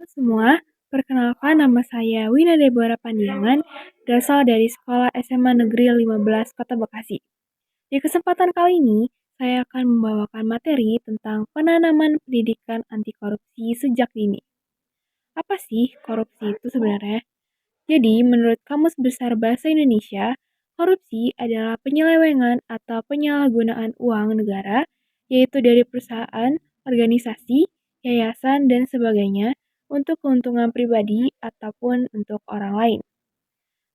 Semua, perkenalkan nama saya Wina Deborah Pandiangan, berasal dari Sekolah SMA Negeri 15 Kota Bekasi. Di kesempatan kali ini, saya akan membawakan materi tentang penanaman pendidikan anti korupsi sejak dini. Apa sih korupsi itu sebenarnya? Jadi, menurut Kamus Besar Bahasa Indonesia, korupsi adalah penyelewengan atau penyalahgunaan uang negara, yaitu dari perusahaan, organisasi, yayasan, dan sebagainya, untuk keuntungan pribadi ataupun untuk orang lain.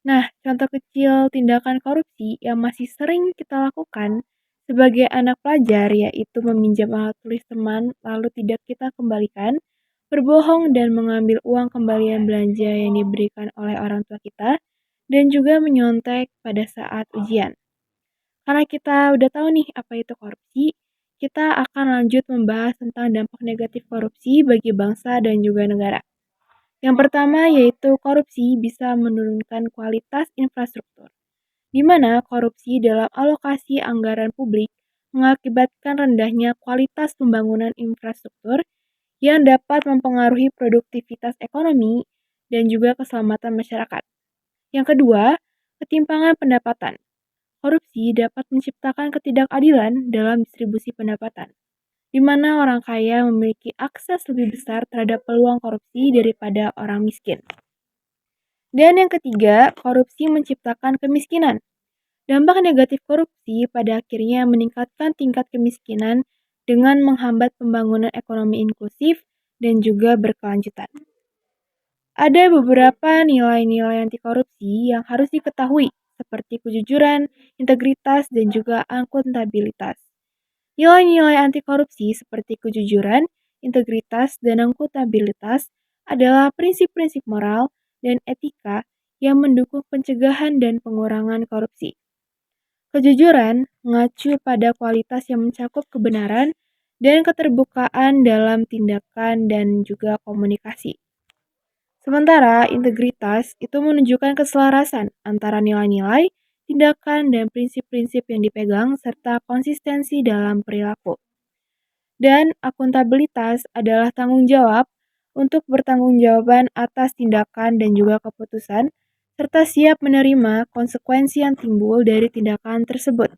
Nah, contoh kecil tindakan korupsi yang masih sering kita lakukan sebagai anak pelajar yaitu meminjam alat tulis teman lalu tidak kita kembalikan, berbohong dan mengambil uang kembalian belanja yang diberikan oleh orang tua kita, dan juga menyontek pada saat ujian. Karena kita udah tahu nih apa itu korupsi, kita akan lanjut membahas tentang dampak negatif korupsi bagi bangsa dan juga negara. Yang pertama yaitu korupsi bisa menurunkan kualitas infrastruktur, di mana korupsi dalam alokasi anggaran publik mengakibatkan rendahnya kualitas pembangunan infrastruktur yang dapat mempengaruhi produktivitas ekonomi dan juga keselamatan masyarakat. Yang kedua, ketimpangan pendapatan. Korupsi dapat menciptakan ketidakadilan dalam distribusi pendapatan, di mana orang kaya memiliki akses lebih besar terhadap peluang korupsi daripada orang miskin. Dan yang ketiga, korupsi menciptakan kemiskinan. Dampak negatif korupsi pada akhirnya meningkatkan tingkat kemiskinan dengan menghambat pembangunan ekonomi inklusif dan juga berkelanjutan. Ada beberapa nilai-nilai anti korupsi yang harus diketahui, seperti kejujuran, integritas, dan juga akuntabilitas. Nilai-nilai anti korupsi seperti kejujuran, integritas, dan akuntabilitas adalah prinsip-prinsip moral dan etika yang mendukung pencegahan dan pengurangan korupsi. Kejujuran mengacu pada kualitas yang mencakup kebenaran dan keterbukaan dalam tindakan dan juga komunikasi. Sementara integritas itu menunjukkan keselarasan antara nilai-nilai, tindakan, dan prinsip-prinsip yang dipegang serta konsistensi dalam perilaku. Dan akuntabilitas adalah tanggung jawab untuk bertanggungjawaban atas tindakan dan juga keputusan, serta siap menerima konsekuensi yang timbul dari tindakan tersebut.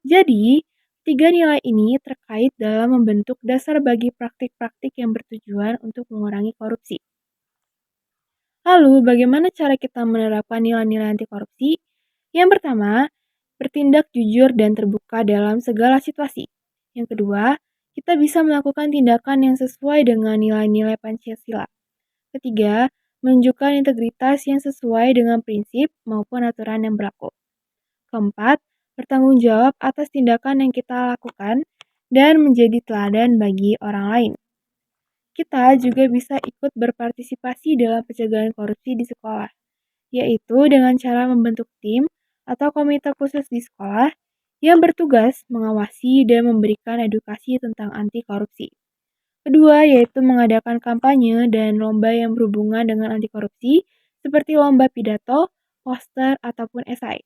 Jadi, tiga nilai ini terkait dalam membentuk dasar bagi praktik-praktik yang bertujuan untuk mengurangi korupsi. Lalu, bagaimana cara kita menerapkan nilai-nilai anti korupsi? Yang pertama, bertindak jujur dan terbuka dalam segala situasi. Yang kedua, kita bisa melakukan tindakan yang sesuai dengan nilai-nilai Pancasila. Ketiga, menunjukkan integritas yang sesuai dengan prinsip maupun aturan yang berlaku. Keempat, bertanggung jawab atas tindakan yang kita lakukan dan menjadi teladan bagi orang lain. Kita juga bisa ikut berpartisipasi dalam pencegahan korupsi di sekolah, yaitu dengan cara membentuk tim atau komite khusus di sekolah yang bertugas mengawasi dan memberikan edukasi tentang anti korupsi. Kedua, yaitu mengadakan kampanye dan lomba yang berhubungan dengan anti korupsi, seperti lomba pidato, poster, ataupun esai,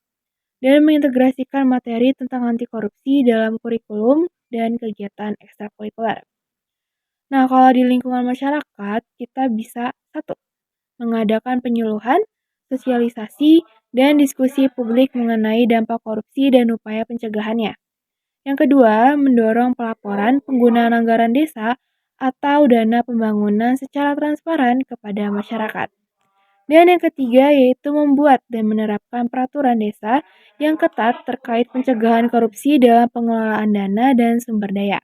dan mengintegrasikan materi tentang anti korupsi dalam kurikulum dan kegiatan ekstrakurikuler. Nah, kalau di lingkungan masyarakat, kita bisa satu, mengadakan penyuluhan, sosialisasi, dan diskusi publik mengenai dampak korupsi dan upaya pencegahannya. Yang kedua, mendorong pelaporan penggunaan anggaran desa atau dana pembangunan secara transparan kepada masyarakat. Dan yang ketiga yaitu membuat dan menerapkan peraturan desa yang ketat terkait pencegahan korupsi dalam pengelolaan dana dan sumber daya.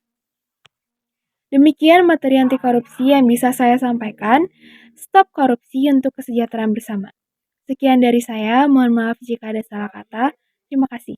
Demikian materi anti korupsi yang bisa saya sampaikan. Stop korupsi untuk kesejahteraan bersama. Sekian dari saya, mohon maaf jika ada salah kata. Terima kasih.